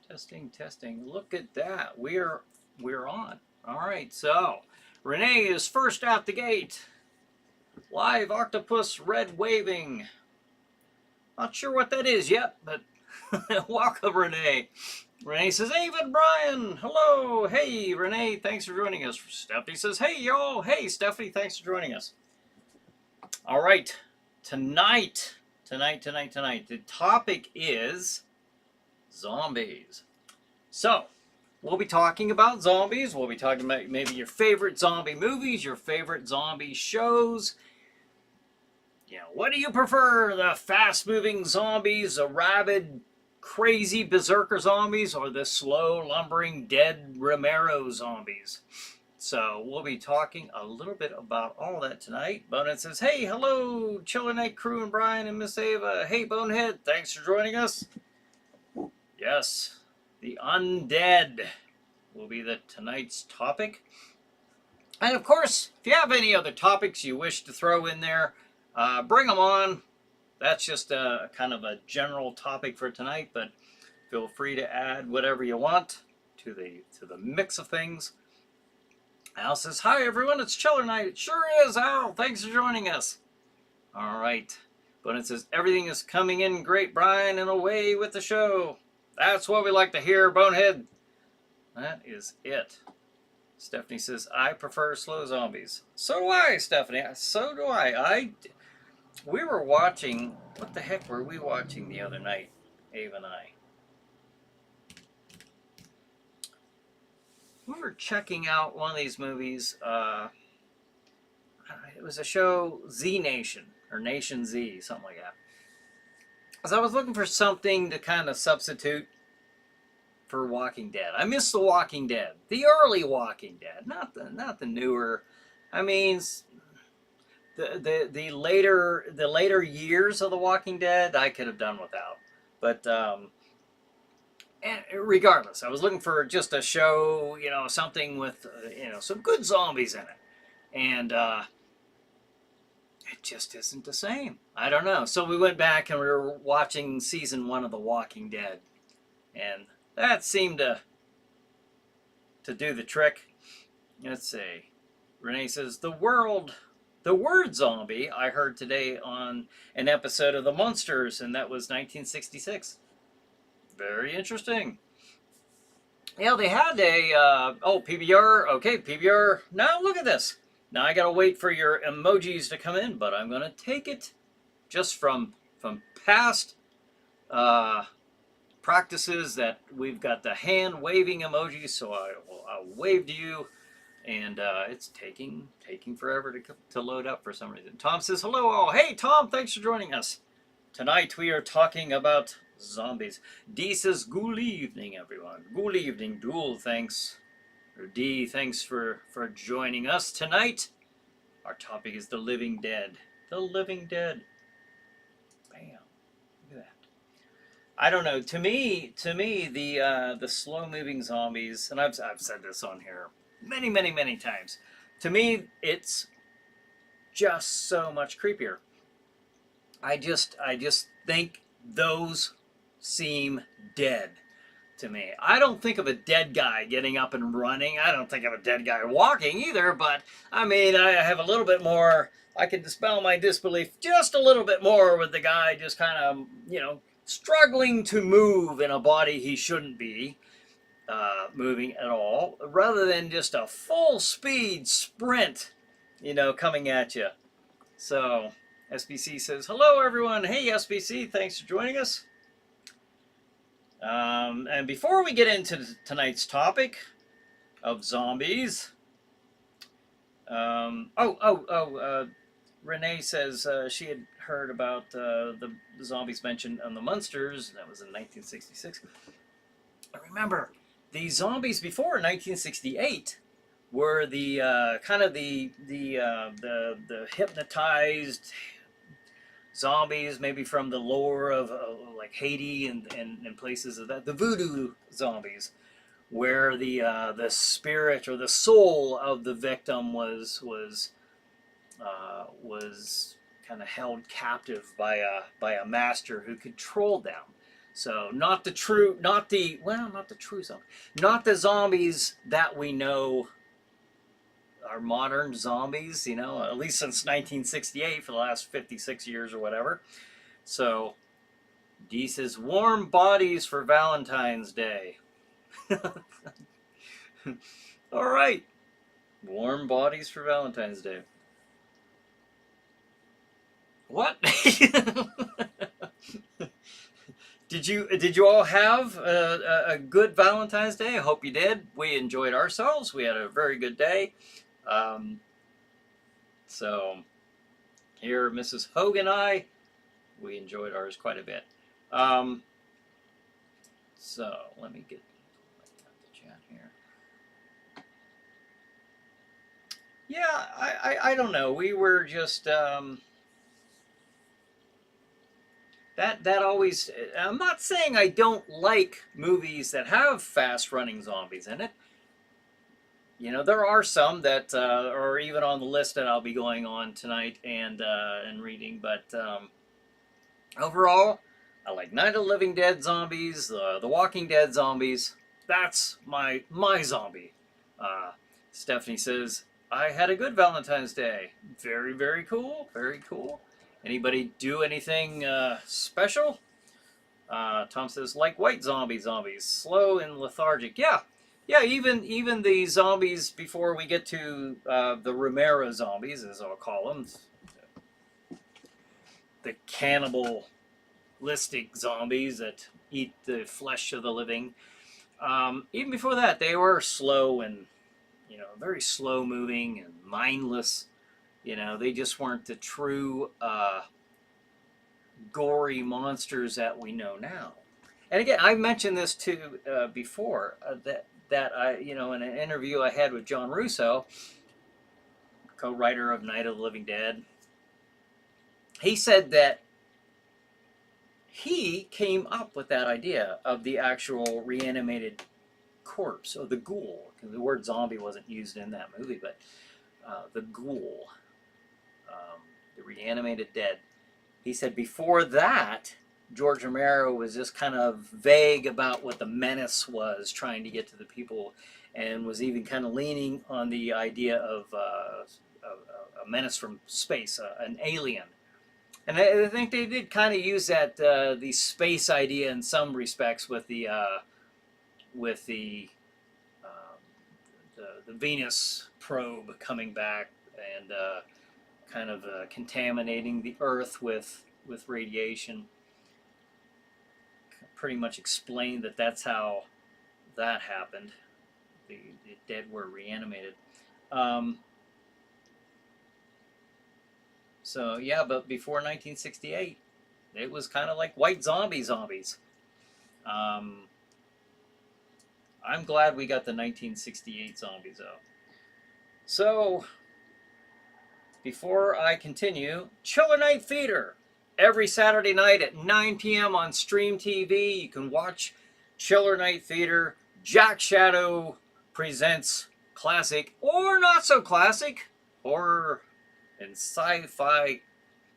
Testing, testing. Look at that. We're on. All right. So Renee is first out the gate. Live octopus red waving. Not sure what that is yet, but welcome, Renee. Renee says, "Hey, even Brian. Hello. Hey, Renee. Thanks for joining us." Stephanie says, "Hey, y'all. Hey, Stephanie. Thanks for joining us." All right. Tonight. The topic is zombies. So, we'll be talking about zombies. We'll be talking about maybe your favorite zombie movies, your favorite zombie shows. You know, what do you prefer? The fast-moving zombies, the rabid, crazy berserker zombies, or the slow, lumbering, dead Romero zombies? So we'll be talking a little bit about all that tonight. Bonehead says, "Hey, hello, Chiller Night crew and Brian and Miss Ava. Hey, Bonehead, thanks for joining us." Yes, the undead will be tonight's topic. And of course, if you have any other topics you wish to throw in there, bring them on. That's just a kind of a general topic for tonight, but feel free to add whatever you want to the mix of things. Al says, "Hi everyone, it's Chiller Night." It sure is, Al. Thanks for joining us. All right. But it says, "Everything is coming in great, Brian, and away with the show." That's what we like to hear, Bonehead. That is it. Stephanie says, "I prefer slow zombies." So do I, Stephanie. So do I. We were watching, what the heck were we watching the other night, Ava and I? We were checking out one of these movies. It was a show, Z Nation, or Nation Z, something like that. So I was looking for something to kind of substitute for Walking Dead. I miss The Walking Dead, the early Walking Dead, not the newer. I mean, the later years of The Walking Dead, I could have done without. But and regardless, I was looking for just a show, something with some good zombies in it, and it just isn't the same. I don't know. So we went back and we were watching season 1 of The Walking Dead, and that seemed to do the trick. Let's see. Renee says, the word zombie I heard today on an episode of The Munsters, and that was 1966. Very interesting. Yeah, they had a, PBR. Okay, PBR. Now look at this. Now I gotta wait for your emojis to come in, but I'm gonna take it just from past practices that we've got the hand waving emojis. So I'll wave to you, and it's taking forever to load up for some reason. Tom says, "Hello all." Hey Tom, thanks for joining us. Tonight we are talking about zombies. D says, "Good evening, everyone." Good evening, Duel. Thanks. Or D, thanks for joining us tonight. Our topic is the living dead. The living dead. Bam. Look at that. I don't know. To me, the slow-moving zombies, and I've said this on here many times. To me, it's just so much creepier. I just think those seem dead to me. I don't think of a dead guy getting up and running. I don't think of a dead guy walking either, but I mean, I have a little bit more, I can dispel my disbelief just a little bit more with the guy just kind of, struggling to move in a body he shouldn't be moving at all, rather than just a full speed sprint, coming at you. So SBC says, "Hello everyone." Hey SBC, thanks for joining us. And before we get into tonight's topic of zombies, Renee says she had heard about the zombies mentioned on the Munsters. That was in 1966. Remember, the zombies before 1968 were the kind of the hypnotized zombies, maybe from the lore of like Haiti and places of that, the voodoo zombies, where the spirit or the soul of the victim was kind of held captive by a master who controlled them. So not the true, not the, well, not the true zombie, not the zombies that we know are modern zombies, you know, at least since 1968 for the last 56 years or whatever. So Dee says, warm bodies for Valentine's Day. All right. Warm bodies for Valentine's Day. What? Did you all have a good Valentine's Day? I hope you did. We enjoyed ourselves. We had a very good day. So here, Mrs. Hogue and I, we enjoyed ours quite a bit. So let me get the chat here. Yeah, I don't know. We were just that always. I'm not saying I don't like movies that have fast-running zombies in it. You know, there are some that are even on the list that I'll be going on tonight and reading. But overall, I like Night of the Living Dead zombies, the Walking Dead zombies. That's my zombie. Stephanie says, I had a good Valentine's Day. Very, very cool. Very cool. Anybody do anything special? Tom says, like white zombies, slow and lethargic. Yeah. Yeah, even the zombies before we get to the Romero zombies, as I'll call them, the cannibalistic zombies that eat the flesh of the living. Even before that, they were slow and, you know, very slow moving and mindless. You know, they just weren't the true gory monsters that we know now. And again, I mentioned this too before, that I, you know, in an interview I had with John Russo, co-writer of Night of the Living Dead, he said that he came up with that idea of the actual reanimated corpse, or the ghoul. The word zombie wasn't used in that movie, but the ghoul, the reanimated dead. He said before that, George Romero was just kind of vague about what the menace was, trying to get to the people, and was even kind of leaning on the idea of a menace from space, an alien. And I think they did kind of use that the space idea in some respects with the Venus probe coming back and kind of contaminating the Earth with radiation. Pretty much explained that that's how that happened. The dead were reanimated. So yeah, but before 1968, it was kind of like white zombies. I'm glad we got the 1968 zombies out. So before I continue, Chiller Night Theater. Every Saturday night at 9 p.m. on Stream TV, you can watch Chiller Night Theater. Jack Shadow presents classic or not so classic horror and sci-fi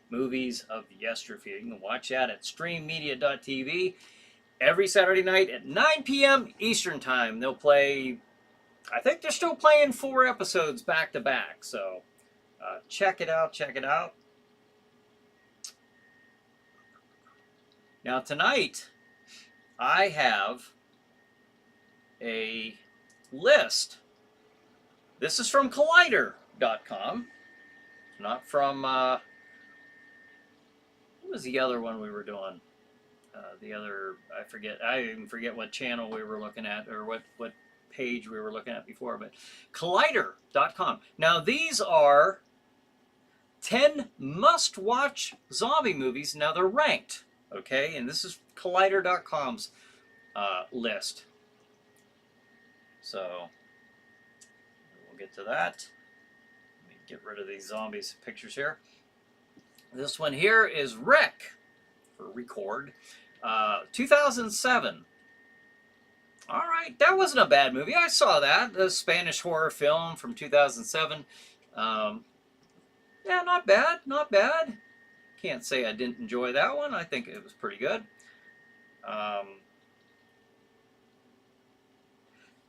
movies of yesteryear. You can watch that at streammedia.tv every Saturday night at 9 p.m. Eastern Time. They'll play, I think they're still playing 4 episodes back to back. So check it out. Now tonight, I have a list. This is from Collider.com, not from, what was the other one we were doing? The other, I even forget what channel we were looking at, or what page we were looking at before, but Collider.com. Now these are 10 must-watch zombie movies. Now they're ranked. Okay, and this is Collider.com's list. So we'll get to that. Let me get rid of these zombies pictures here. This one here is Rec, for record, 2007. All right, that wasn't a bad movie. I saw that, a Spanish horror film from 2007. Yeah, not bad. Can't say I didn't enjoy that one. I think it was pretty good.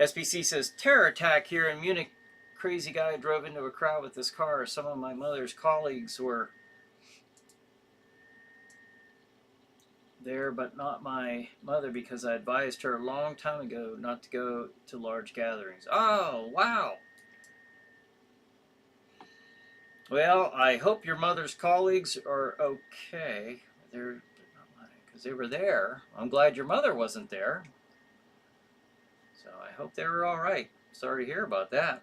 SBC says, terror attack here in Munich. Crazy guy drove into a crowd with his car. Some of my mother's colleagues were there, but not my mother, because I advised her a long time ago not to go to large gatherings. Oh, wow. Well, I hope your mother's colleagues are okay. They're not mine, because they were there. I'm glad your mother wasn't there. So I hope they were all right. Sorry to hear about that.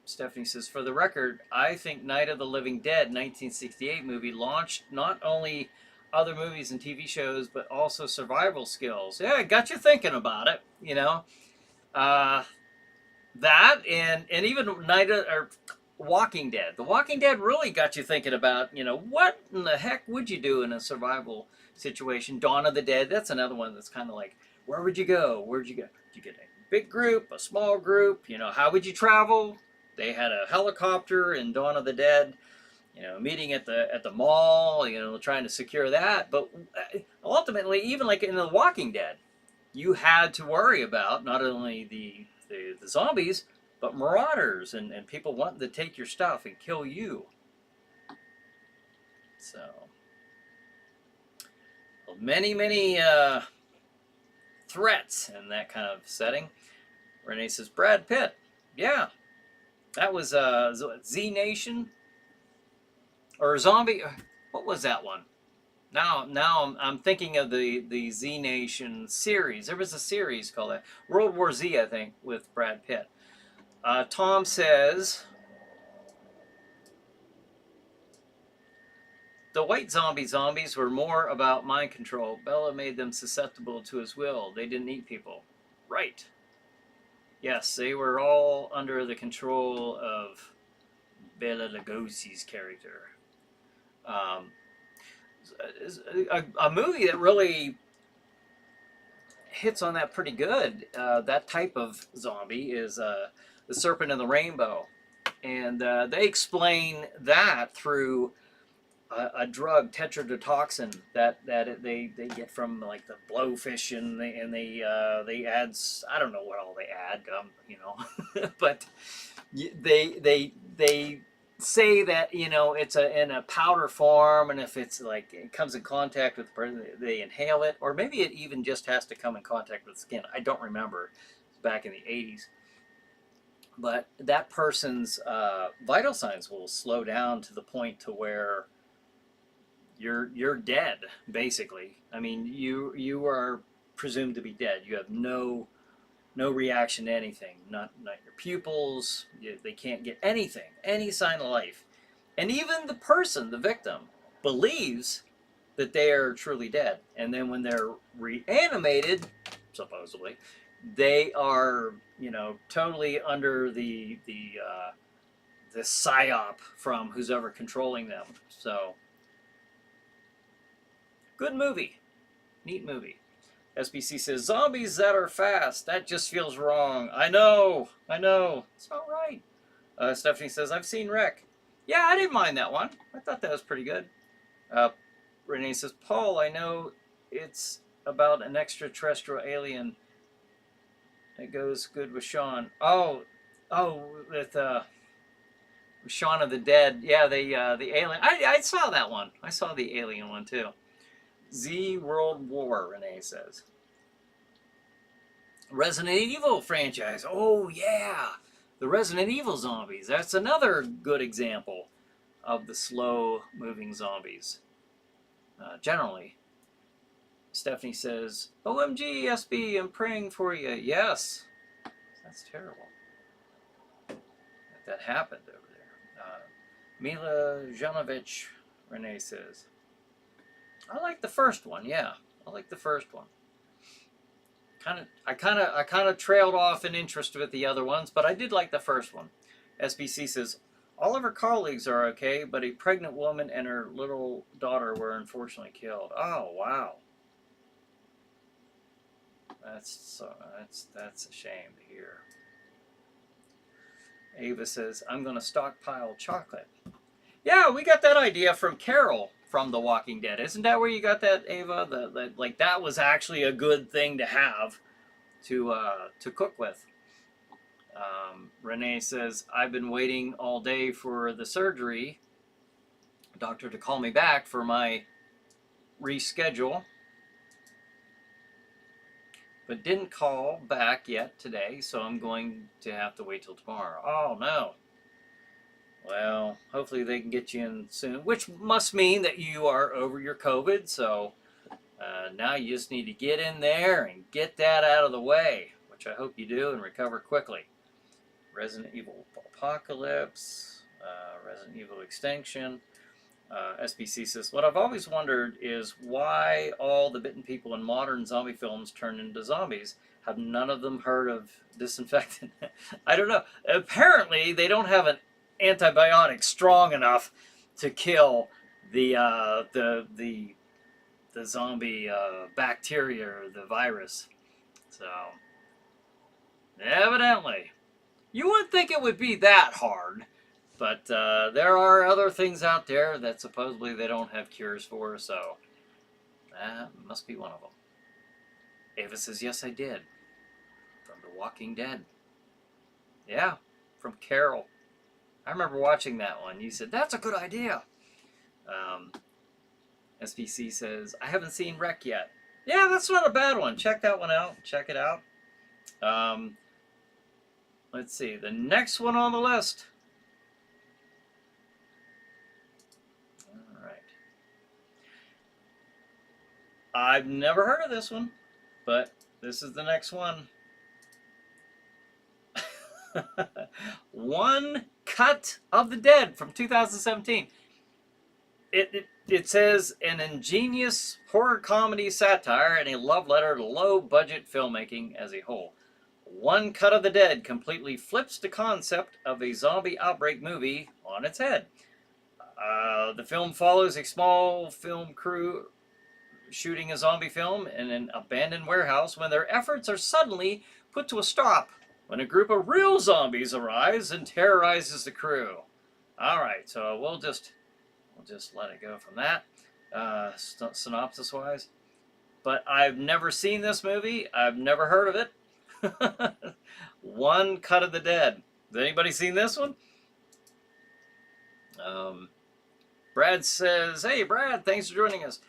Stephanie says, for the record, I think Night of the Living Dead 1968 movie launched not only other movies and TV shows, but also survival skills. Yeah, it got you thinking about it, you know. That and even Walking Dead. The Walking Dead really got you thinking about, you know, what in the heck would you do in a survival situation? Dawn of the Dead, that's another one that's kind of like, where would you go? Where'd you go? Did you get a big group, a small group? You know, how would you travel? They had a helicopter in Dawn of the Dead, you know, meeting at the mall, you know, trying to secure that. But ultimately, even like in The Walking Dead, you had to worry about not only the zombies, but marauders and people wanting to take your stuff and kill you. So, many threats in that kind of setting. Renee says, Brad Pitt. Yeah. That was Z Nation or Zombie. What was that one? Now I'm thinking of the Z Nation series. There was a series called that. World War Z, I think, with Brad Pitt. Tom says, the white zombies were more about mind control. Bella made them susceptible to his will. They didn't eat people. Right. Yes, they were all under the control of Bela Lugosi's character. A movie that really hits on that pretty good, that type of zombie, is The Serpent and the Rainbow. And they explain that through a drug, tetrodotoxin, that they get from like the blowfish, and they add, I don't know what all they add, you know, but they say that, you know, it's in a powder form, and if it's like it comes in contact with the person, they inhale it, or maybe it even just has to come in contact with the skin. I don't remember. It's back in the 80s. But that person's vital signs will slow down to the point to where you're dead, basically. I mean, you are presumed to be dead. You have no reaction to anything. Not your pupils. They can't get anything, any sign of life. And even the person, the victim, believes that they are truly dead. And then when they're reanimated, supposedly, they are, you know, totally under the psyop from who's ever controlling them. So, good movie. Neat movie. SBC says, zombies that are fast, that just feels wrong. I know. It's not right. Stephanie says, I've seen Wreck. Yeah, I didn't mind that one. I thought that was pretty good. Renee says, Paul, I know it's about an extraterrestrial alien. It goes good with Shaun. Oh, with Shaun of the Dead. Yeah, the alien. I saw that one. I saw the alien one too. Z World War, Renee says. Resident Evil franchise. Oh, yeah. The Resident Evil zombies. That's another good example of the slow-moving zombies. Generally. Stephanie says, OMG, SB, I'm praying for you. Yes. That's terrible that happened over there. Mila Janovic, Renee says. I like the first one, yeah. I like the first one. I kind of trailed off in interest with the other ones, but I did like the first one. SBC says, all of her colleagues are okay, but a pregnant woman and her little daughter were unfortunately killed. Oh, wow. That's a shame to hear. Ava says, I'm going to stockpile chocolate. Yeah, we got that idea from Carol from The Walking Dead. Isn't that where you got that, Ava? Like that was actually a good thing to have to cook with. Renee says, I've been waiting all day for the surgery doctor to call me back for my reschedule, but didn't call back yet today, so I'm going to have to wait till tomorrow. Oh no. Well, hopefully they can get you in soon, which must mean that you are over your COVID, so now you just need to get in there and get that out of the way, which I hope you do, and recover quickly. Resident Evil Apocalypse, Resident Evil Extinction. SBC says, what I've always wondered is why all the bitten people in modern zombie films turn into zombies. Have none of them heard of disinfectant? I don't know. Apparently, they don't have an antibiotic strong enough to kill the zombie bacteria or the virus. So, evidently. You wouldn't think it would be that hard, but there are other things out there that supposedly they don't have cures for, so that must be one of them. Ava says, yes, I did. From The Walking Dead. Yeah, from Carol. I remember watching that one. You said, that's a good idea. SBC says, I haven't seen Wreck yet. Yeah, that's not a bad one. Check that one out. Check it out. Let's see, the next one on the list. All right. I've never heard of this one, but this is the next one. One Cut of the Dead from 2017. It says an ingenious horror comedy satire and a love letter to low-budget filmmaking as a whole. One Cut of the Dead completely flips the concept of a zombie outbreak movie on its head. The film follows a small film crew shooting a zombie film in an abandoned warehouse when their efforts are suddenly put to a stop when a group of real zombies arrives and terrorizes the crew. All right, so we'll just let it go from that, synopsis-wise. But I've never seen this movie. I've never heard of it. One Cut of the Dead. Has anybody seen this one? Brad says, hey, Brad, thanks for joining us.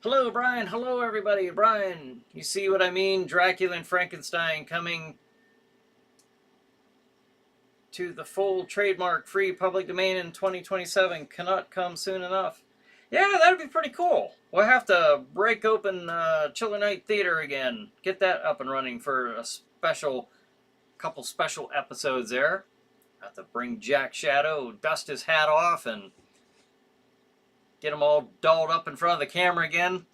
Hello, Brian. Hello, everybody. Brian, you see what I mean? Dracula and Frankenstein coming to the full trademark-free public domain in 2027 cannot come soon enough. Yeah, that'd be pretty cool. We'll have to break open Chiller Night Theater again. Get that up and running for a couple special episodes there. Have to bring Jack Shadow, dust his hat off, and get him all dolled up in front of the camera again.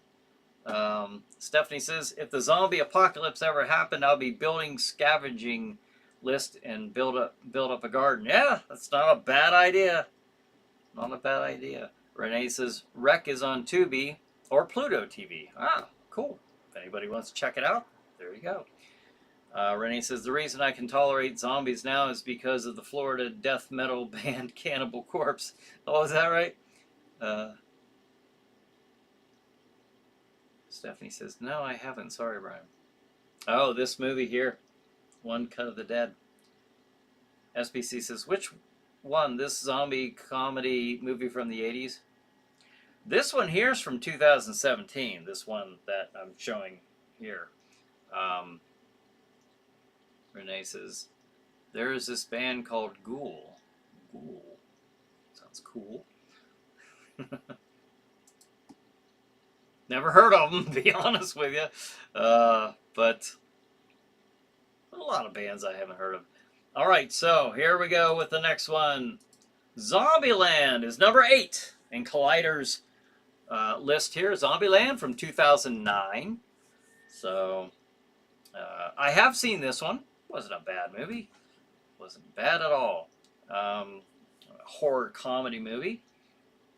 Stephanie says, if the zombie apocalypse ever happened, I'll be building scavenging list and build up a garden. Yeah, that's not a bad idea. Not a bad idea. Renee says, Wreck is on Tubi or Pluto TV. Ah, cool. If anybody wants to check it out, there you go. Renee says, the reason I can tolerate zombies now is because of the Florida death metal band Cannibal Corpse. Oh, is that right? Stephanie says, no, I haven't. Sorry, Brian. Oh, this movie here. One Cut of the Dead. SBC says, which one? This zombie comedy movie from the 80s? This one here is from 2017. This one that I'm showing here. Renee says, there is this band called Ghoul. Ghoul. Sounds cool. Never heard of them, to be honest with you. But a lot of bands I haven't heard of. All right, so here we go with the next one. Zombieland is number 8 in Collider's list here. Zombieland from 2009. So I have seen this one. Wasn't a bad movie. Wasn't bad at all. Horror comedy movie.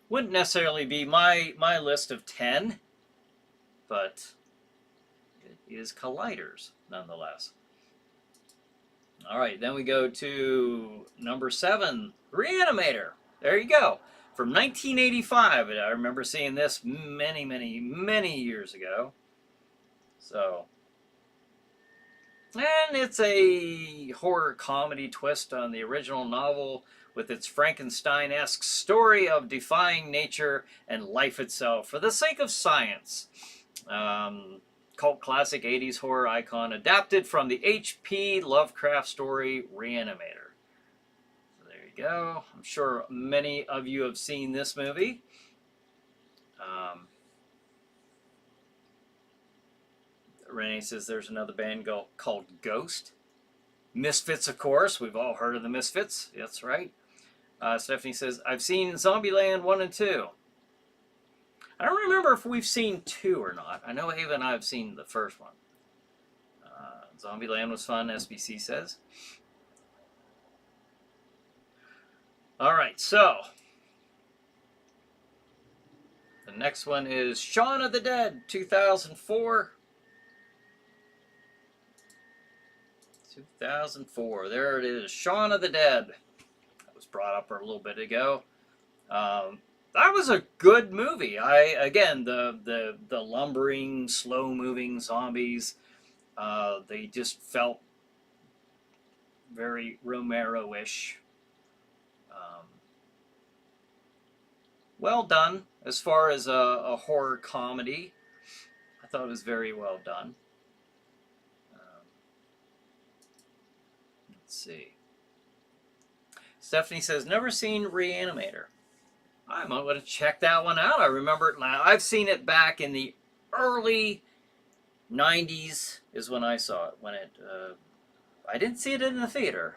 Wouldn't necessarily be my list of 10, but it is Collider's nonetheless. All right, then we go to number 7, Reanimator. There you go. from 1985. I remember seeing this many, many, many years ago. So, and it's a horror comedy twist on the original novel with its Frankenstein-esque story of defying nature and life itself for the sake of science. Cult classic 80s horror icon adapted from the H.P. Lovecraft story Reanimator. So there you go. I'm sure many of you have seen this movie. Renee says there's another band called Ghost. Misfits, of course. We've all heard of the Misfits. That's right. Stephanie says, I've seen Zombieland 1 and 2. I don't remember if we've seen 2 or not. I know Ava and I have seen the first one. Zombieland was fun, SBC says. All right, so the next one is Shaun of the Dead, 2004. 2004. There it is. Shaun of the Dead. That was brought up a little bit ago. That was a good movie. Again, the lumbering, slow-moving zombies, they just felt very Romero-ish. Well done as far as a horror comedy. I thought it was very well done. Let's see. Stephanie says, never seen Reanimator. I might want to check that one out. I remember it now. I've seen it back in the early 90s is when I saw it. When I didn't see it in the theater,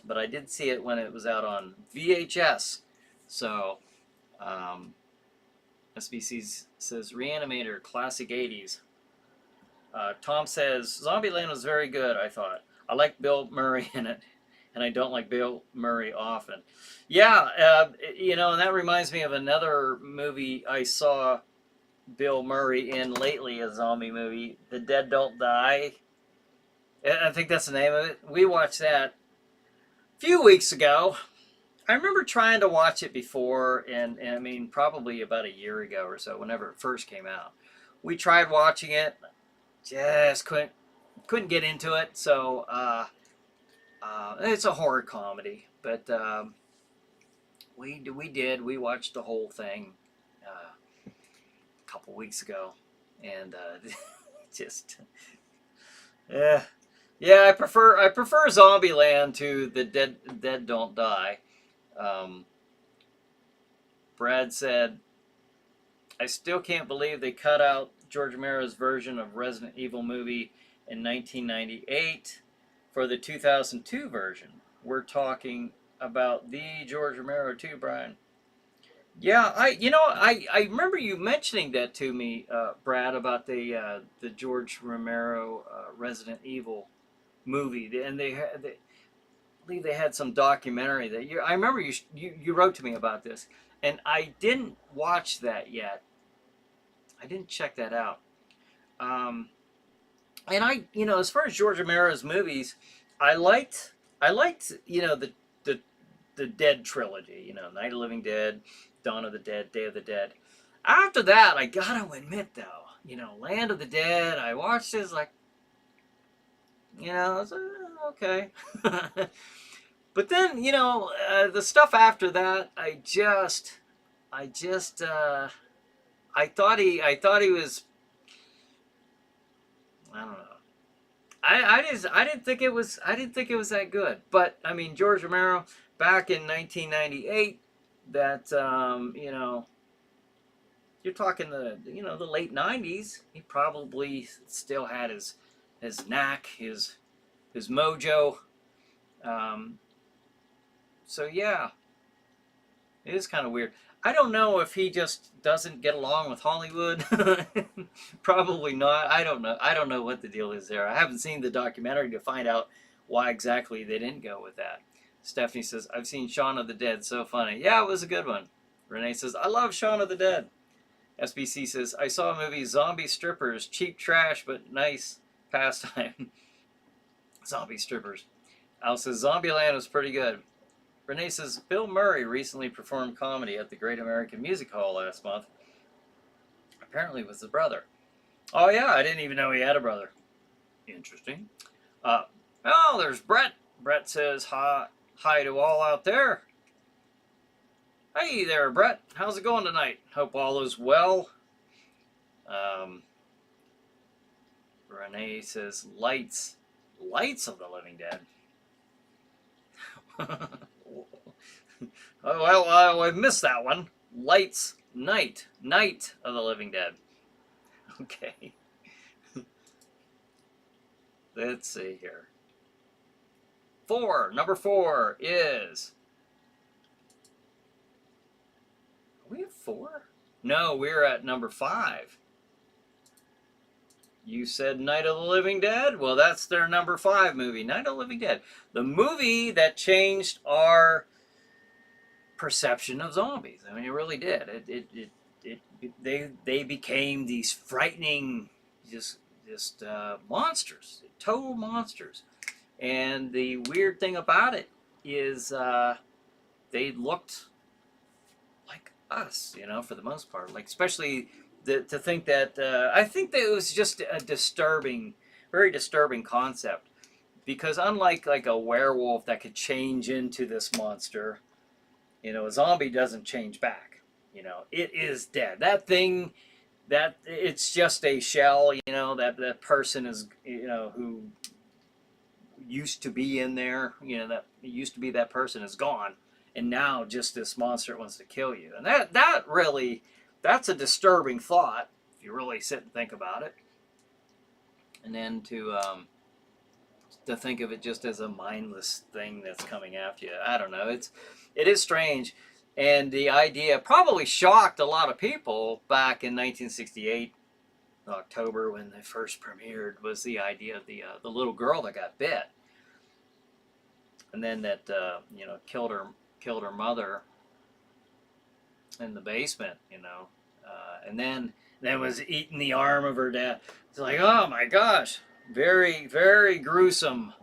but I did see it when it was out on VHS. So, SBC says, Reanimator, classic 80s. Tom says, Zombieland was very good, I thought. I like Bill Murray in it, and I don't like Bill Murray often. Yeah, you know, and that reminds me of another movie I saw Bill Murray in lately, a zombie movie, The Dead Don't Die. I think that's the name of it. We watched that a few weeks ago. I remember trying to watch it before, and I mean, probably about a year ago or so, whenever it first came out. We tried watching it, just couldn't get into it, so it's a horror comedy, but we watched the whole thing a couple weeks ago, and just yeah, I prefer Zombieland to The Dead Don't Die. Brad said, I still can't believe they cut out George Romero's version of Resident Evil movie in 1998 for the 2002 version. We're talking about the George Romero too, Brian. Yeah, I remember you mentioning that to me, Brad, about the George Romero Resident Evil movie, and I believe they had some documentary that I remember you wrote to me about this, and I didn't watch that yet. I didn't check that out. And as far as George Romero's movies, I liked, the Dead trilogy, Night of the Living Dead, Dawn of the Dead, Day of the Dead. After that, I gotta admit though, Land of the Dead, I watched it, like, I was like, okay. But then, the stuff after that, I thought he was, I don't know. I didn't think it was that good. But I mean, George Romero back in 1998, that you're talking the late 90s. He probably still had his knack, his mojo. So yeah, it is kind of weird. I don't know if he just doesn't get along with Hollywood. Probably not. I don't know. I don't know what the deal is there. I haven't seen the documentary to find out why exactly they didn't go with that. Stephanie says, I've seen Shaun of the Dead. So funny. Yeah, it was a good one. Renee says, I love Shaun of the Dead. SBC says, I saw a movie, Zombie Strippers. Cheap trash, but nice pastime. Zombie Strippers. Al says, Zombieland was pretty good. Renee says, Bill Murray recently performed comedy at the Great American Music Hall last month. Apparently with his brother. Oh yeah, I didn't even know he had a brother. Interesting. Oh, there's Brett. Brett says hi to all out there. Hey there, Brett. How's it going tonight? Hope all is well. Renee says lights of the living dead. Oh, well, I missed that one. Lights, night of the living dead. Okay. Let's see here. Number 4 is... Are we at 4? No, we're at number 5. You said Night of the Living Dead? Well, that's their number 5 movie, Night of the Living Dead. The movie that changed our perception of zombies. I mean, it really did. They became these frightening, just monsters, total monsters. And the weird thing about it is they looked like us, you know, for the most part. Like, especially to think that, I think that it was just a disturbing, very disturbing concept. Because unlike like a werewolf that could change into this monster, you know, a zombie doesn't change back. You know, it is dead. That thing, it's just a shell, you know, that person is, you know, who used to be in there, you know, that used to be that person is gone. And now just this monster wants to kill you. And that's a disturbing thought, if you really sit and think about it. And then to think of it just as a mindless thing that's coming after you. I don't know. It is strange. And the idea probably shocked a lot of people back in 1968, October, when they first premiered, was the idea of the little girl that got bit. And then that, you know, killed her mother in the basement, you know. And then was eating the arm of her dad. It's like, oh my gosh. Very, very gruesome.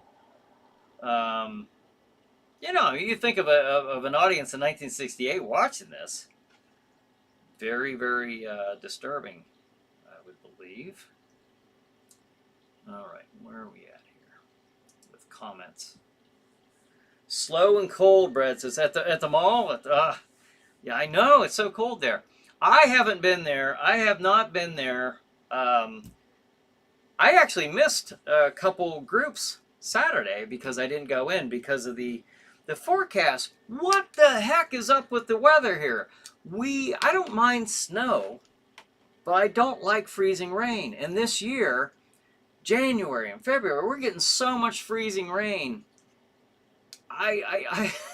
You know, you think of an audience in 1968 watching this. Very, very disturbing, I would believe. All right, where are we at here with comments? Slow and cold, Brett says, at the mall. Yeah, I know, it's so cold there. I haven't been there. I have not been there. I actually missed a couple groups Saturday because I didn't go in because of the forecast. What the heck is up with the weather here? I don't mind snow, but I don't like freezing rain. And this year, January and February, we're getting so much freezing rain.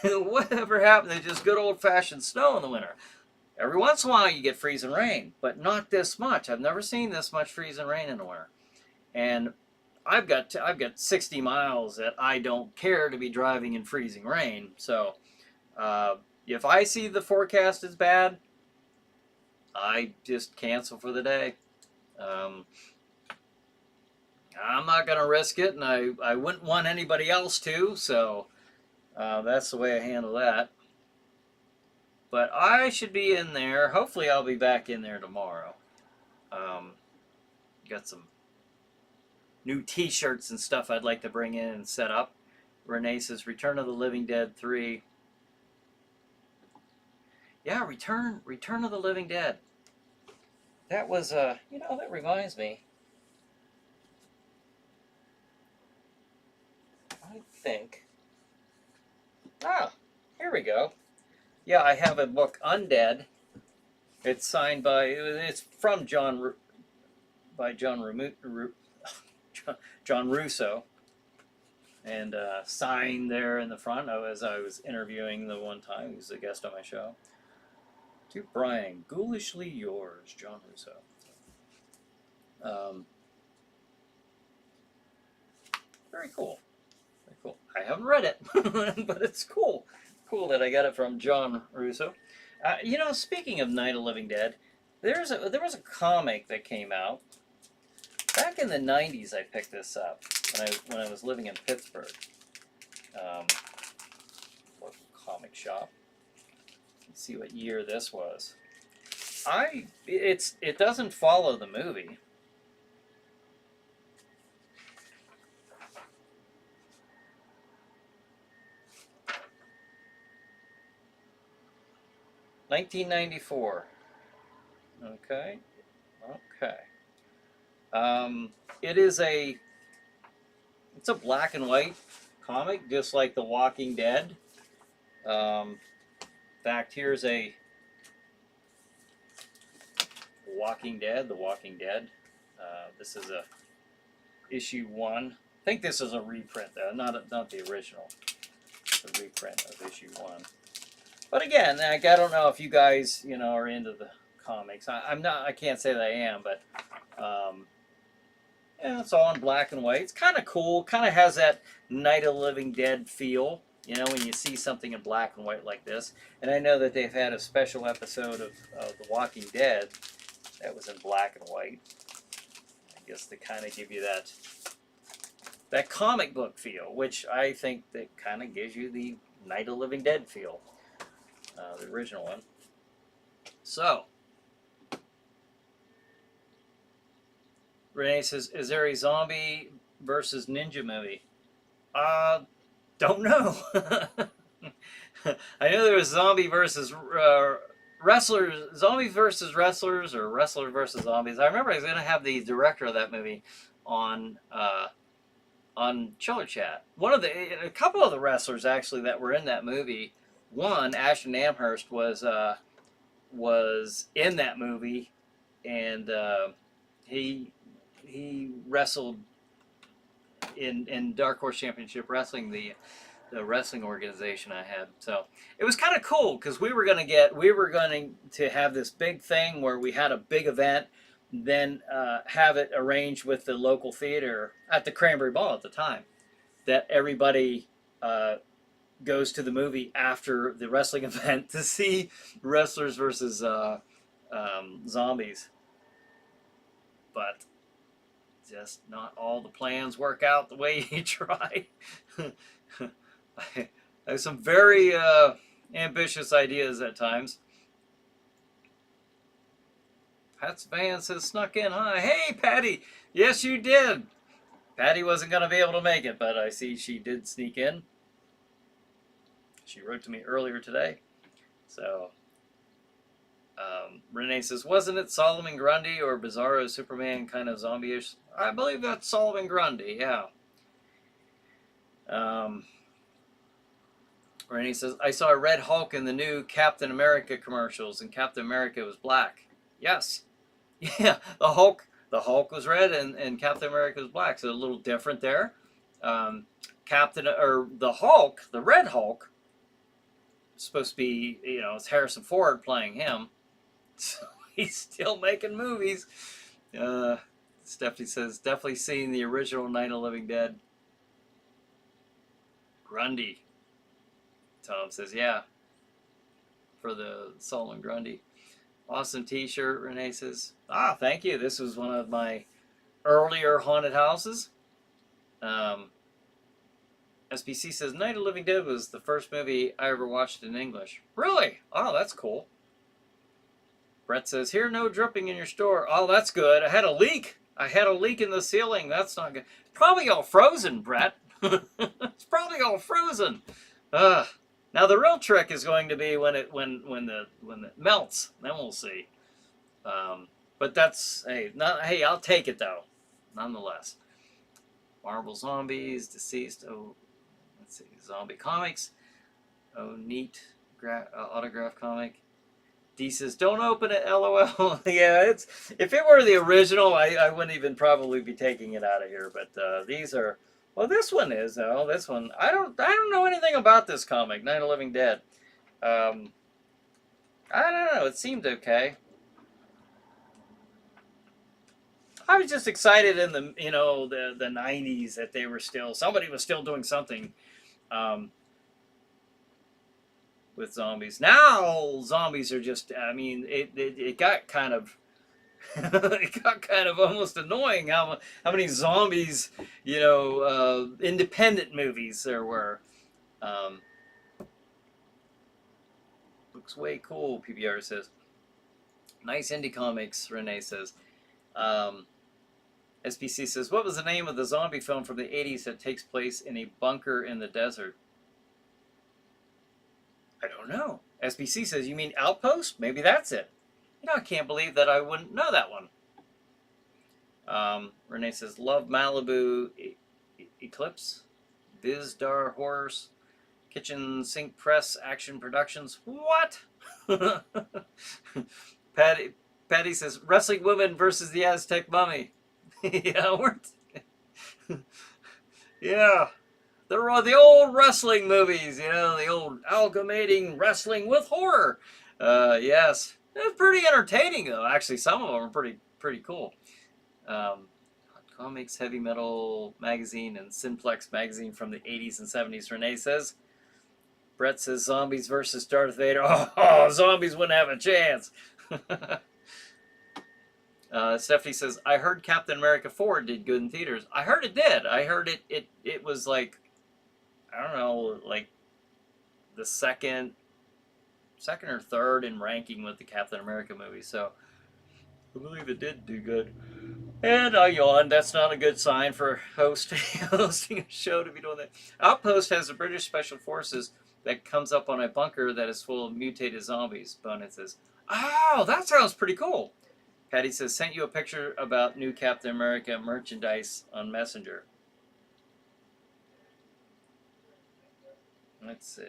Whatever happened to just good old-fashioned snow in the winter? Every once in a while you get freezing rain, but not this much. I've never seen this much freezing rain in the winter. And I've got 60 miles that I don't care to be driving in freezing rain. So if I see the forecast is bad, I just cancel for the day. I'm not going to risk it, and I wouldn't want anybody else to, so that's the way I handle that. But I should be in there. Hopefully I'll be back in there tomorrow. Got some new t-shirts and stuff I'd like to bring in and set up. Renee says, Return of the Living Dead 3. Yeah, Return of the Living Dead. That was, you know, that reminds me. I think. Ah, here we go. Yeah, I have a book, Undead. It's signed by, it's from John Russo, and signed there in the front as I was interviewing the one time. He was a guest on my show. To Brian, ghoulishly yours, John Russo. Very cool. Very cool. I haven't read it, but it's cool. Cool that I got it from John Russo. You know, speaking of Night of the Living Dead, there was a comic that came out back in the 90s. I picked this up when I was living in Pittsburgh. Local comic shop. Let's see what year this was. It doesn't follow the movie. $1994. Okay. It's a black and white comic, just like The Walking Dead. In fact, here's a The Walking Dead. This is a issue 1. I think this is a reprint, though, not the original. It's a reprint of issue 1. But again, like, I don't know if you guys, are into the comics. I'm not. I can't say that I am, but it's all in black and white. It's kind of cool. Kind of has that Night of the Living Dead feel, when you see something in black and white like this. And I know that they've had a special episode of The Walking Dead that was in black and white. I guess to kind of give you that comic book feel, which I think that kind of gives you the Night of the Living Dead feel. The original one. So, Renee says, is there a zombie versus ninja movie? Don't know. I know there was zombie versus wrestlers, zombies versus wrestlers, or wrestlers versus zombies. I remember I was going to have the director of that movie on Chiller Chat. A couple of the wrestlers actually that were in that movie. One, Ashton Amherst, was in that movie, and he wrestled in Dark Horse Championship Wrestling, the wrestling organization I had. So it was kind of cool because we were going to have this big thing where we had a big event, then have it arranged with the local theater at the Cranberry Mall at the time, that everybody goes to the movie after the wrestling event to see wrestlers versus zombies. But just not all the plans work out the way you try. I have some very ambitious ideas at times. Pat's Van says, snuck in. Hi. Hey, Patty. Yes, you did. Patty wasn't going to be able to make it, but I see she did sneak in. She wrote to me earlier today. So, Renee says, wasn't it Solomon Grundy or Bizarro Superman kind of zombie-ish? I believe that's Solomon Grundy, yeah. Renee says, I saw a red Hulk in the new Captain America commercials, and Captain America was black. Yes. Yeah, the Hulk was red, and Captain America was black, so a little different there. The Hulk, the red Hulk, supposed to be, it's Harrison Ford playing him. So he's still making movies. Stephanie says, definitely seen the original Night of the Living Dead. Grundy. Tom says, yeah. For the Solomon Grundy. Awesome t-shirt, Renee says. Thank you. This was one of my earlier haunted houses. SPC says, Night of the Living Dead was the first movie I ever watched in English. Really? Oh, that's cool. Brett says, here, no dripping in your store. Oh, that's good. I had a leak. In the ceiling. That's not good. It's probably all frozen, Brett. It's probably all frozen. Now the real trick is going to be when it melts. Then we'll see. But that's hey, I'll take it though, nonetheless. Marvel Zombies, Deceased. Oh, let's see, Zombie Comics. Oh, neat autograph comic. D says, don't open it, LOL. Yeah, if it were the original, I wouldn't even probably be taking it out of here. But these are, well, this one is though. This one, I don't know anything about this comic, Night of the Living Dead. I don't know. It seemed okay. I was just excited in the the 90s that they were somebody was still doing something with zombies. Now zombies are just, it got kind of it got kind of almost annoying how many zombies, independent movies there were. Looks way cool, PBR says. Nice indie comics, Renee says. SPC says, what was the name of the zombie film from the 80s that takes place in a bunker in the desert? I don't know. SPC says, you mean Outpost? Maybe that's it. You know, I can't believe that I wouldn't know that one. Renee says, love Malibu Eclipse, Vizdar Horrors, Kitchen Sink Press Action Productions. What? Patty says, Wrestling Woman versus the Aztec Mummy. Yeah, yeah. They're the old wrestling movies, you know, the old amalgamating wrestling with horror. Yes. It's pretty entertaining, though. Actually, some of them are pretty cool. Comics, Heavy Metal Magazine, and Simplex Magazine from the 80s and 70s, Renee says. Brett says, Zombies versus Darth Vader. Oh, zombies wouldn't have a chance. Stephanie says, I heard Captain America 4 did good in theaters. I heard it did. I heard it was like, I don't know, like the second or third in ranking with the Captain America movie. So I believe it did do good. And I yawned. That's not a good sign for hosting a show to be doing that. Outpost has the British Special Forces that comes up on a bunker that is full of mutated zombies. Bonehead says, oh, that sounds pretty cool. Patty says, sent you a picture about new Captain America merchandise on Messenger. Let's see.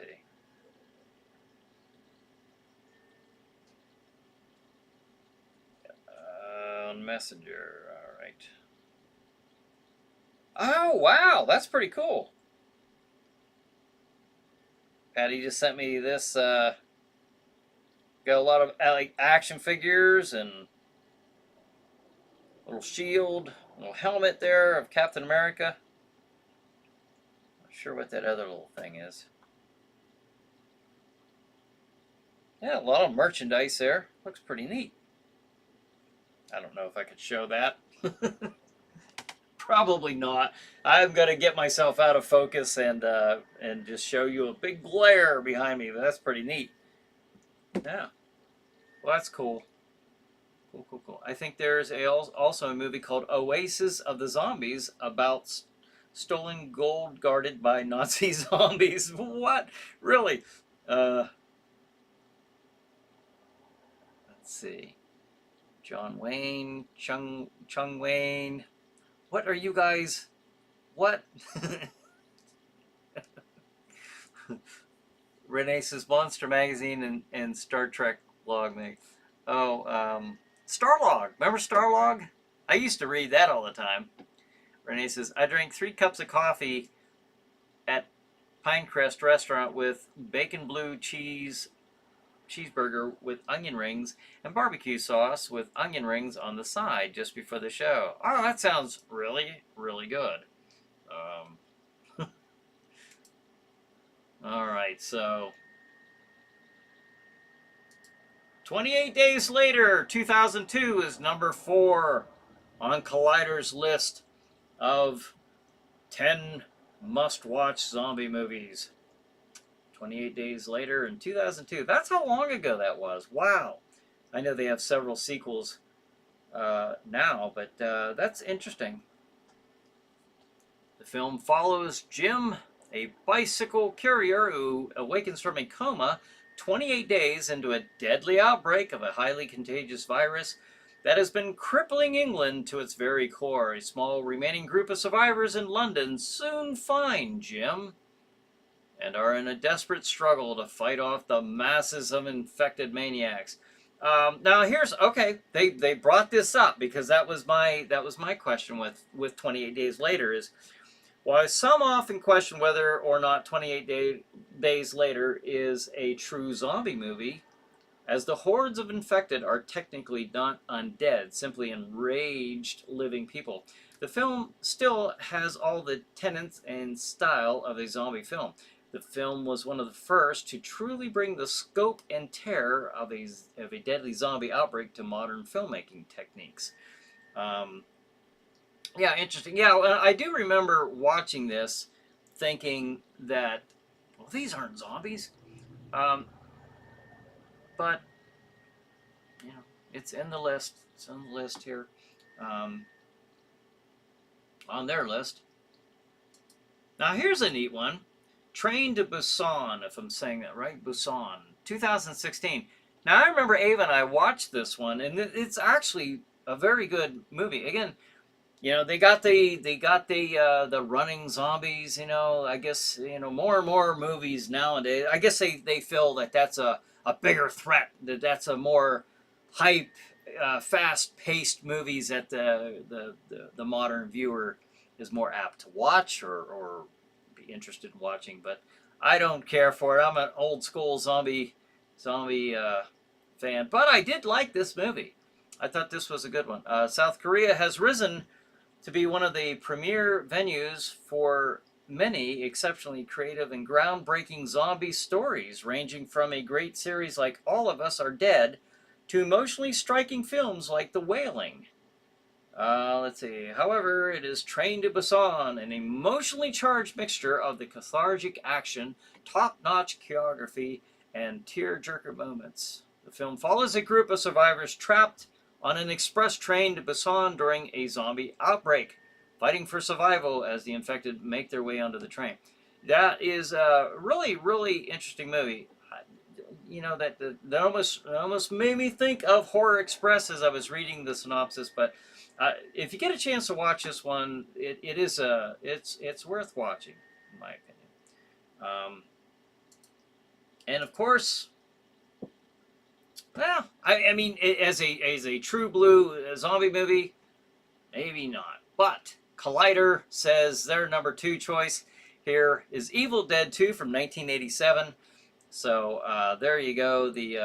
On Messenger, all right. Oh, wow, that's pretty cool. Patty just sent me this, got a lot of like action figures and little shield, little helmet there of Captain America. Not sure what that other little thing is. Yeah, a lot of merchandise there. Looks pretty neat. I don't know if I could show that. Probably not. I'm going to get myself out of focus and just show you a big glare behind me. But that's pretty neat. Yeah. Well, that's cool. Cool. I think there's also a movie called Oasis of the Zombies about stolen gold guarded by Nazi zombies. What? Really? Let's see. John Wayne, Chung Wayne. What are you guys? What? Renee says Monster Magazine and Star Trek blog make. Oh, Starlog. Remember Starlog? I used to read that all the time. Renee says, I drank 3 cups of coffee at Pinecrest restaurant with bacon blue cheeseburger with onion rings and barbecue sauce with onion rings on the side just before the show. Oh, that sounds really, really good. All right, so 28 days later, 2002 is number 4 on Collider's list of 10 must-watch zombie movies. 28 days later in 2002. That's how long ago that was. Wow. I know they have several sequels now, but that's interesting. The film follows Jim, a bicycle courier who awakens from a coma 28 days into a deadly outbreak of a highly contagious virus that has been crippling England to its very core. A small remaining group of survivors in London soon find Jim and are in a desperate struggle to fight off the masses of infected maniacs. Now here's, okay, they brought this up because that was my question with 28 Days Later is, while some often question whether or not 28 Days Later is a true zombie movie, as the hordes of infected are technically not undead, simply enraged living people, the film still has all the tenets and style of a zombie film. The film was one of the first to truly bring the scope and terror of a deadly zombie outbreak to modern filmmaking techniques. Yeah, interesting. Yeah, I do remember watching this thinking that, well, these aren't zombies. but you know, it's in the list. It's on the list here, um, on their list. Now here's a neat one, Train to Busan, if I'm saying that right, Busan, 2016. Now I remember Ava and I watched this one, and it's actually a very good movie. Again, you know, they got the running zombies. You know, I guess, you know, more and more movies nowadays, I guess they feel that that's a bigger threat. That's a more hype, fast-paced movies that the modern viewer is more apt to watch or be interested in watching. But I don't care for it. I'm an old school zombie fan, but I did like this movie. I thought this was a good one. South Korea has risen to be one of the premier venues for many exceptionally creative and groundbreaking zombie stories, ranging from a great series like All of Us Are Dead to emotionally striking films like The Wailing. Let's see. However, it is Train to Busan, an emotionally charged mixture of the cathartic action, top-notch choreography, and tear-jerker moments. The film follows a group of survivors trapped on an express train to Busan during a zombie outbreak, fighting for survival as the infected make their way onto the train. That is a really, really interesting movie. You know, that almost made me think of Horror Express as I was reading the synopsis. But if you get a chance to watch this one, it's worth watching, in my opinion. And of course, well, I mean, as a true blue zombie movie, maybe not. But Collider says their number 2 choice here is Evil Dead 2 from 1987. So there you go, the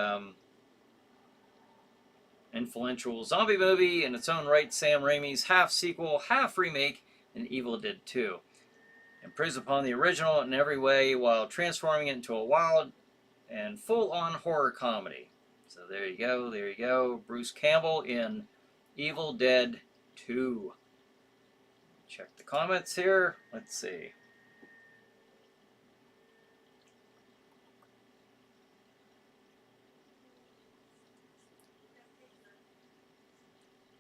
influential zombie movie in its own right, Sam Raimi's half sequel, half remake in Evil Dead 2. Improves upon the original in every way while transforming it into a wild and full-on horror comedy. So there you go, there you go. Bruce Campbell in Evil Dead 2. Check the comments here. Let's see.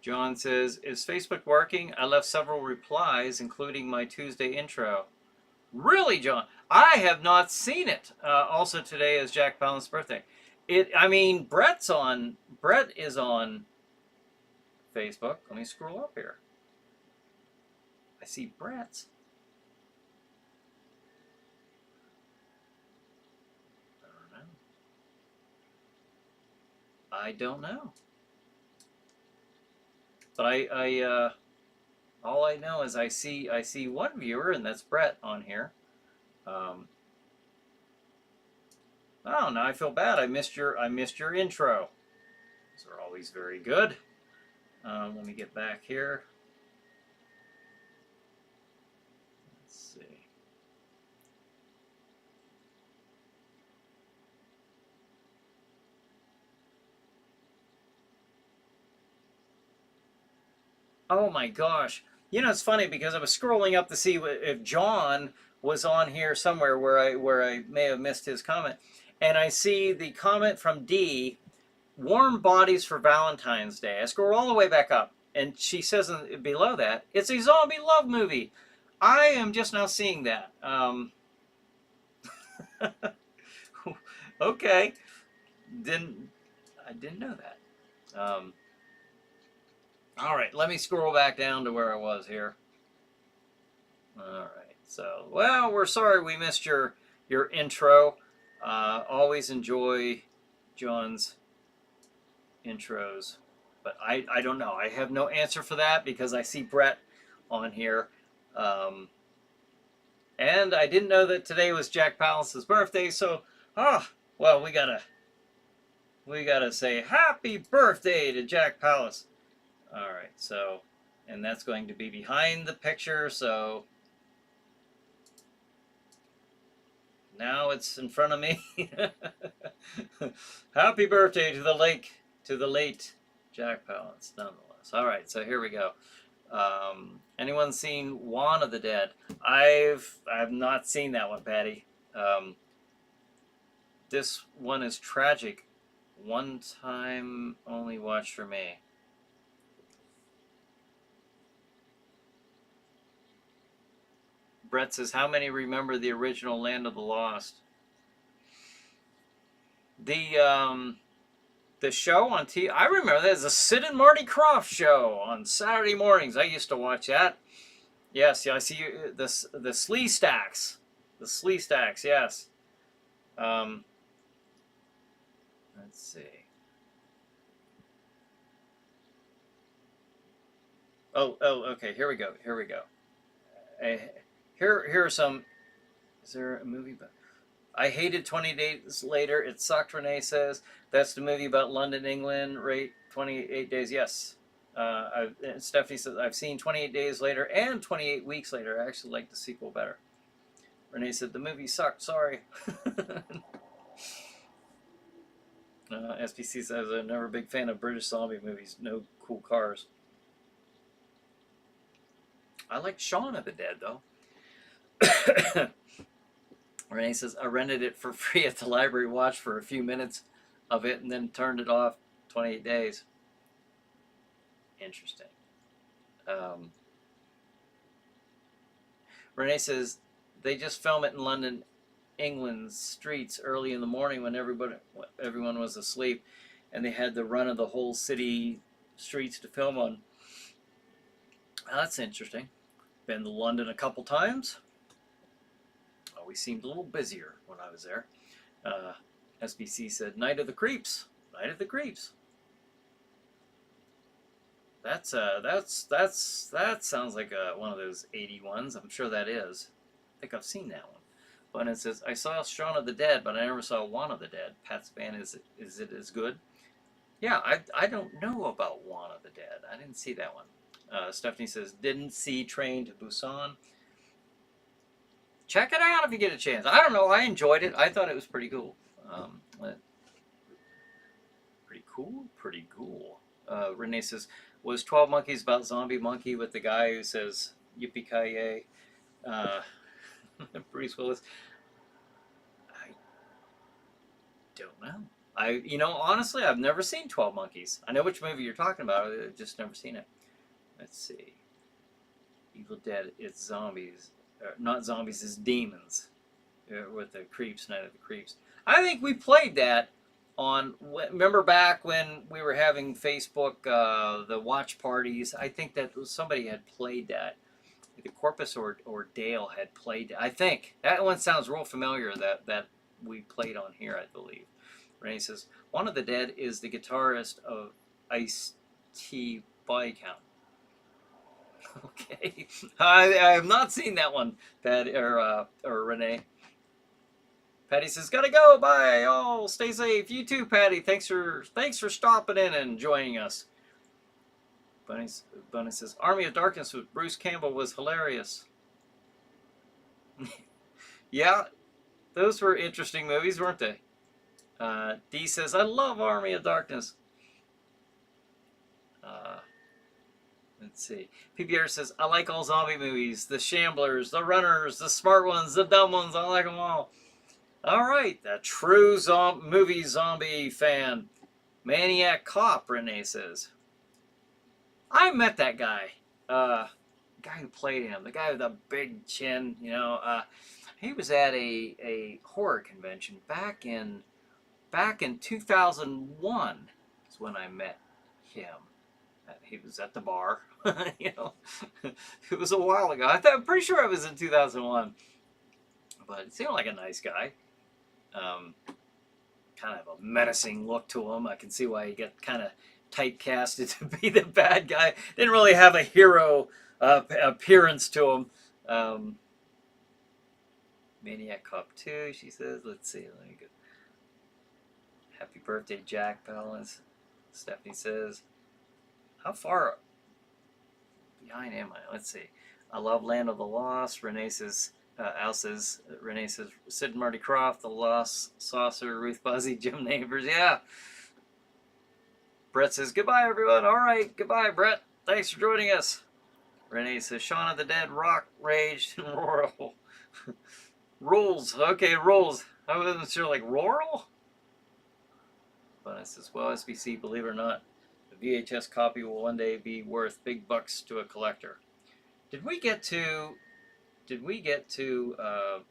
John says, is Facebook working? I left several replies, including my Tuesday intro. Really, John? I have not seen it. Also today is Jack Palance' birthday. I mean, Brett is on Facebook. Let me scroll up here. I see Brett's. I don't know. But all I know is I see one viewer, and that's Brett on here. Oh, now I feel bad. I missed your intro. Those are always very good. Let me get back here. Let's see. Oh my gosh. You know, it's funny because I was scrolling up to see if John was on here somewhere where I may have missed his comment. And I see the comment from D, Warm Bodies for Valentine's Day. I scroll all the way back up, and she says below that, it's a zombie love movie. I am just now seeing that. Okay. I didn't know that. All right, let me scroll back down to where I was here. All right, so, well, we're sorry we missed your intro. Always enjoy John's intros, but I don't know. I have no answer for that because I see Brett on here. And I didn't know that today was Jack Palance's birthday, so, well, we gotta say happy birthday to Jack Palance. All right, so, and that's going to be behind the picture, so now it's in front of me. Happy birthday to the late Jack Palance, nonetheless. All right, so here we go. Anyone seen Juan of the Dead? I've not seen that one, Patty. This one is tragic. One time only watch for me. Brett says, how many remember the original Land of the Lost? The show on TV, I remember there's a Sid and Marty Krofft show on Saturday mornings. I used to watch that. Yes, yeah, I see you, the Slee Stacks. The Slee Stacks, yes. Let's see. Oh, okay, here we go. Here are some, is there a movie about, I hated 20 Days Later. It sucked, Renee says. That's the movie about London, England, right? 28 Days, yes. Stephanie says, I've seen 28 Days Later and 28 Weeks Later. I actually like the sequel better. Renee said, the movie sucked, sorry. SPC says, I'm never a big fan of British zombie movies. No cool cars. I like Shaun of the Dead, though. Renee says, I rented it for free at the library, watched for a few minutes of it, and then turned it off 28 days. Interesting. Renee says, they just film it in London, England's streets early in the morning when everyone was asleep, and they had the run of the whole city streets to film on. Well, that's interesting. Been to London a couple times. We seemed a little busier when I was there. SBC said, Night of the Creeps. Night of the Creeps. That sounds like one of those 80 ones. I'm sure that is. I think I've seen that one. But it says, I saw Shaun of the Dead, but I never saw Juan of the Dead. Pat's Van, is it as good? Yeah, I don't know about Juan of the Dead. I didn't see that one. Stephanie says, didn't see Train to Busan. Check it out if you get a chance. I don't know. I enjoyed it. I thought it was pretty cool. Pretty cool. Renee says, was 12 Monkeys about Zombie Monkey with the guy who says, yippee-ki-yay? Bruce Willis. I don't know. Honestly, I've never seen 12 Monkeys. I know which movie you're talking about. I've just never seen it. Let's see. Evil Dead, it's zombies. Not zombies, it's demons. With the Creeps, Night of the Creeps. I think we played that on, remember back when we were having Facebook, the watch parties? I think that somebody had played that. The Corpus or Dale had played it. I think. That one sounds real familiar that we played on here, I believe. Renee says, one of the Dead is the guitarist of Ice-T Body Count. Okay, I have not seen that one, Pat or Renee. Patty says, "Gotta go. Bye. Oh, stay safe. You too, Patty. Thanks for stopping in and joining us." Bunny says, "Army of Darkness with Bruce Campbell was hilarious." Yeah, those were interesting movies, weren't they? D says, "I love Army of Darkness." Let's see. PBR says, I like all zombie movies. The Shamblers, the Runners, the smart ones, the dumb ones. I like them all. All right. The true movie zombie fan. Maniac Cop, Renee says. I met that guy. The guy who played him. The guy with the big chin, he was at a horror convention back in 2001 is when I met him. He was at the bar, It was a while ago. I'm pretty sure it was in 2001. But it seemed like a nice guy. Kind of a menacing look to him. I can see why he got kind of typecasted to be the bad guy. Didn't really have a hero appearance to him. Maniac Cop 2, she says. Let's see. Let me go. Happy birthday, Jack Balance. Stephanie says. How far behind am I? Let's see. I love Land of the Lost. Renee says, Renee says, Sid and Marty Krofft, The Lost Saucer, Ruth Buzzy, Jim Neighbors. Yeah. Brett says, goodbye, everyone. All right. Goodbye, Brett. Thanks for joining us. Renee says, Shaun of the Dead, Rock, Rage, and Rural. Rules. Okay, rules. I wasn't sure, like, rural? But it says, well, SBC, believe it or not, the VHS copy will one day be worth big bucks to a collector. Did we get to,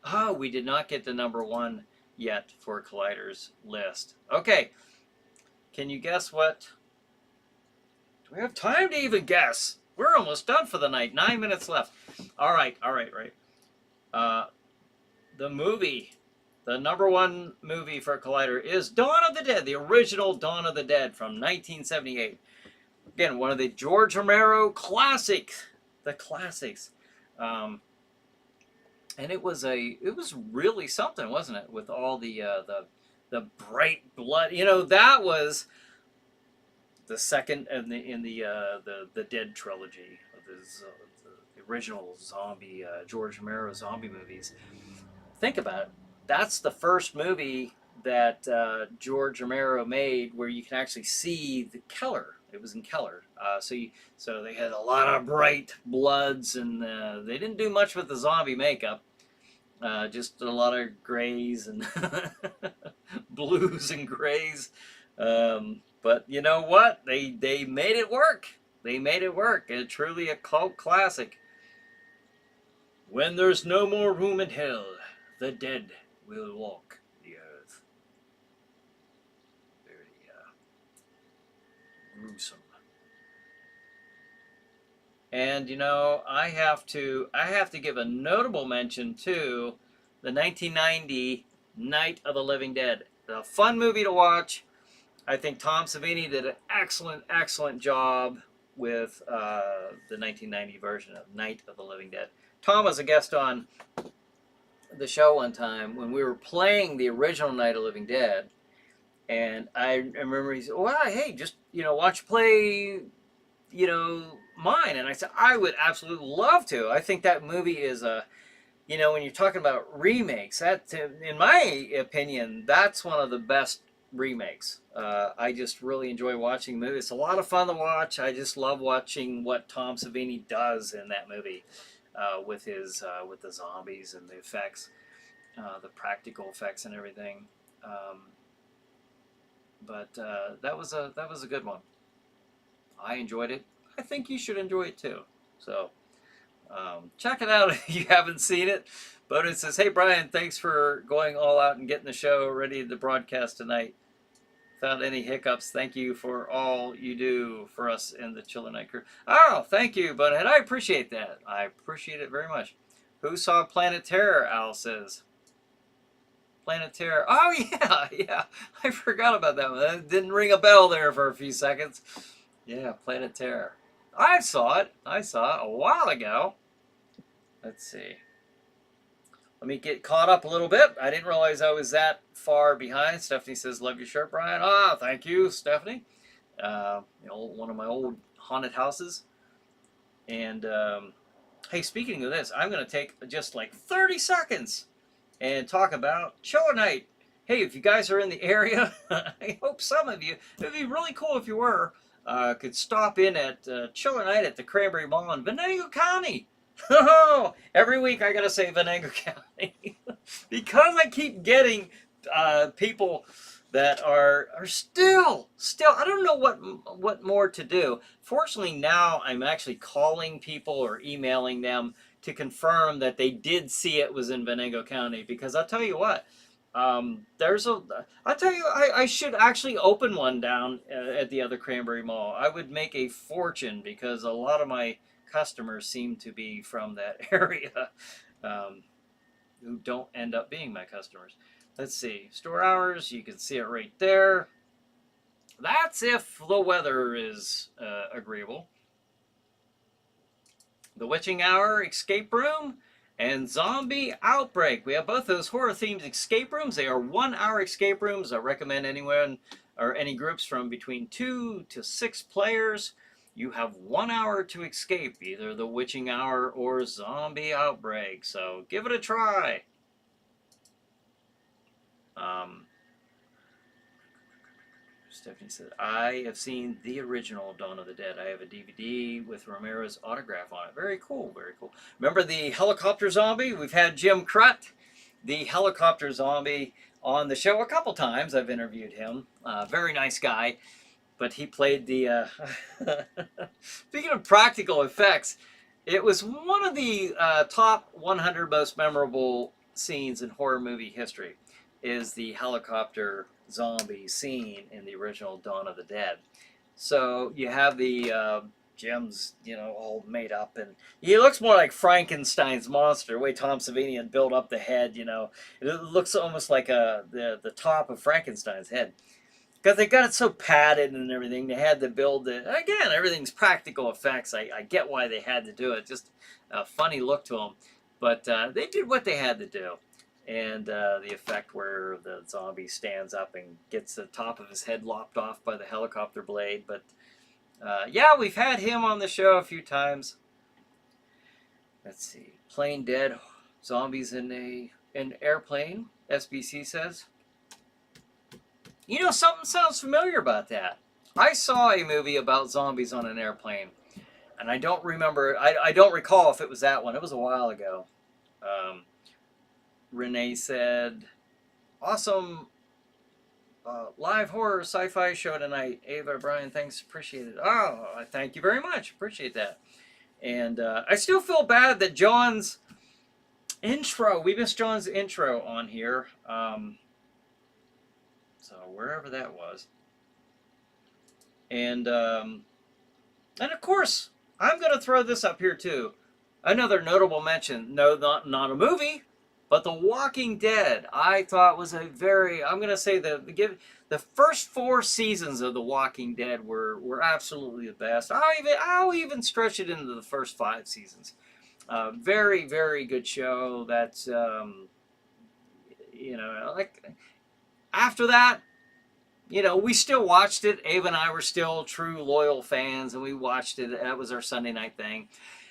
oh, we did not get the number 1 yet for Collider's list. Okay, can you guess what? Do we have time to even guess? We're almost done for the night. 9 minutes left. All right. The movie, the number 1 movie for Collider is Dawn of the Dead, the original Dawn of the Dead from 1978. Again, one of the George Romero classics, the classics. And it was really something, wasn't it? With all the bright blood. You know, that was the second in the Dead trilogy of the original zombie George Romero zombie movies. Think about it. That's the first movie that George Romero made where you can actually see the Keller. It was in Keller. So they had a lot of bright bloods, and they didn't do much with the zombie makeup. Just a lot of grays and blues and grays. But you know what? They made it work. They made it work. It's truly a cult classic. When there's no more room in hell, the dead will walk the earth. Very gruesome. And you know, I have to give a notable mention to the 1990 Night of the Living Dead. A fun movie to watch. I think Tom Savini did an excellent job with the 1990 version of Night of the Living Dead. Tom was a guest on the show one time when we were playing the original Night of the Living Dead, and I remember he said, "Well, hey, just watch play, mine." And I said, "I would absolutely love to. I think that movie is when you're talking about remakes, that, in my opinion, that's one of the best remakes. I just really enjoy watching the movie. It's a lot of fun to watch. I just love watching what Tom Savini does in that movie with the zombies and the effects, the practical effects and everything. But that was a good one. I enjoyed it. I think you should enjoy it too. So check it out if you haven't seen it. But it says, "Hey Brian, thanks for going all out and getting the show ready to broadcast tonight. Without any hiccups, thank you for all you do for us in the Chiller Night crew." Oh, thank you, Butthead. I appreciate that. I appreciate it very much. Who saw Planet Terror? Al says. Planet Terror. Oh yeah. I forgot about that one. That didn't ring a bell there for a few seconds. Yeah, Planet Terror. I saw it a while ago. Let's see. Let me get caught up a little bit. I didn't realize I was that far behind. Stephanie says, "Love your shirt, Brian." Ah, thank you, Stephanie. One of my old haunted houses. And hey, speaking of this, I'm going to take just like 30 seconds and talk about Chiller Night. Hey, if you guys are in the area, I hope some of you, it'd be really cool if you were, could stop in at Chiller Night at the Cranberry Mall in Venango County. Every week I gotta say Venango County because I keep getting people that are still I don't know what more to do. Fortunately now I'm actually calling people or emailing them to confirm that they did see it was in Venango County, because I'll tell you what, I should actually open one down at the other Cranberry Mall. I would make a fortune because a lot of my customers seem to be from that area, who don't end up being my customers. Let's see, store hours, you can see it right there. That's if the weather is agreeable. The Witching Hour escape room and Zombie Outbreak. We have both those horror-themed escape rooms. They are 1-hour escape rooms. I recommend anyone or any groups from between 2 to 6 players. You have 1 hour to escape, either the Witching Hour or Zombie Outbreak. So give it a try. Stephanie said, "I have seen the original Dawn of the Dead. I have a DVD with Romero's autograph on it." Very cool, very cool. Remember the helicopter zombie? We've had Jim Crutt, the helicopter zombie, on the show a couple times. I've interviewed him. Very nice guy. But he played the... Speaking of practical effects, it was one of the top 100 most memorable scenes in horror movie history, is the helicopter zombie scene in the original Dawn of the Dead. So you have the Jim's, all made up, and he looks more like Frankenstein's monster. The way Tom Savini had built up the head, it looks almost like the top of Frankenstein's head. Because they got it so padded and everything, they had to build it. Again, everything's practical effects. I get why they had to do it. Just a funny look to them. But they did what they had to do. And the effect where the zombie stands up and gets the top of his head lopped off by the helicopter blade. But yeah, we've had him on the show a few times. Let's see. Plane dead. Zombies in an airplane, SBC says. Something sounds familiar about that. I saw a movie about zombies on an airplane, and I don't remember. I don't recall if it was that one. It was a while ago. Renee said, "Awesome live horror sci-fi show tonight." Ava, Brian, thanks, appreciate it. Oh, thank you very much, appreciate that. And I still feel bad that John's intro. We missed John's intro on here. So wherever that was. And of course, I'm going to throw this up here too. Another notable mention. No, not a movie, but The Walking Dead. I thought was I'm going to say the first 4 seasons of The Walking Dead were absolutely the best. I'll even stretch it into the first 5 seasons. Very, very good show. That's, after that, we still watched it. Ava and I were still true, loyal fans, and we watched it. That was our Sunday night thing.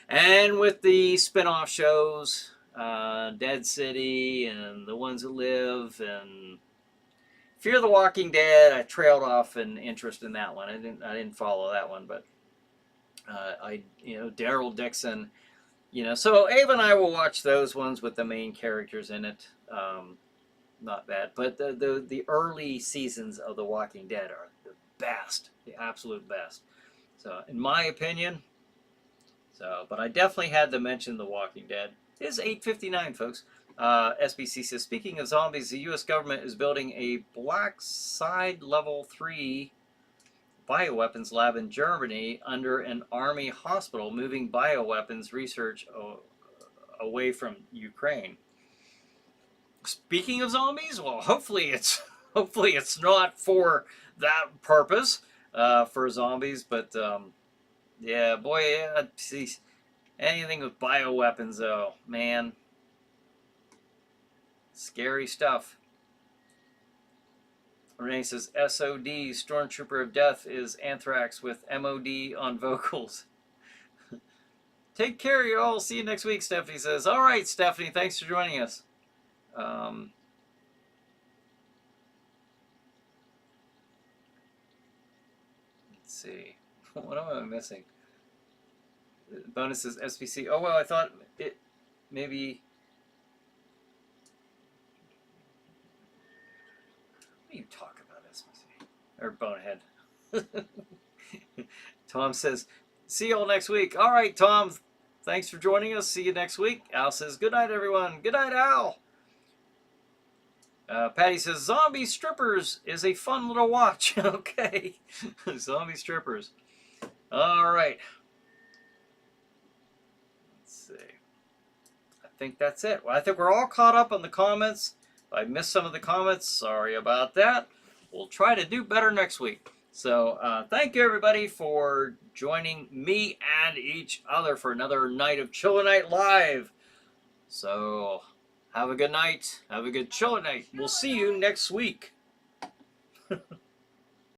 And with the spin-off shows, Dead City and The Ones That Live and Fear the Walking Dead, I trailed off in interest in that one. I didn't follow that one, but Daryl Dixon, so Ava and I will watch those ones with the main characters in it. Not bad, but the early seasons of The Walking Dead are the best, the absolute best. So, in my opinion, but I definitely had to mention The Walking Dead. It is 8:59, folks. SBC says, speaking of zombies, the U.S. government is building a Black Side Level 3 bioweapons lab in Germany under an army hospital, moving bioweapons research away from Ukraine. Speaking of zombies, well, hopefully it's not for that purpose, for zombies, but yeah, boy, yeah, geez, anything with bioweapons, though, man, scary stuff. Renee says, SOD, Stormtrooper of Death, is Anthrax with MOD on vocals. Take care, y'all. See you next week, Stephanie says. All right, Stephanie, thanks for joining us. Let's see. What am I missing? Bonus is SPC. Oh, well, I thought it maybe... What are you talking about, SPC? Or Bonehead. Tom says, see y'all next week. All right, Tom. Thanks for joining us. See you next week. Al says, good night, everyone. Good night, Al. Patty says, Zombie Strippers is a fun little watch. Okay. Zombie Strippers. All right. Let's see. I think that's it. Well, I think we're all caught up on the comments. If I missed some of the comments, sorry about that. We'll try to do better next week. So thank you, everybody, for joining me and each other for another night of Chilla Night Live. So... have a good night. Have a good chill night. We'll see you next week.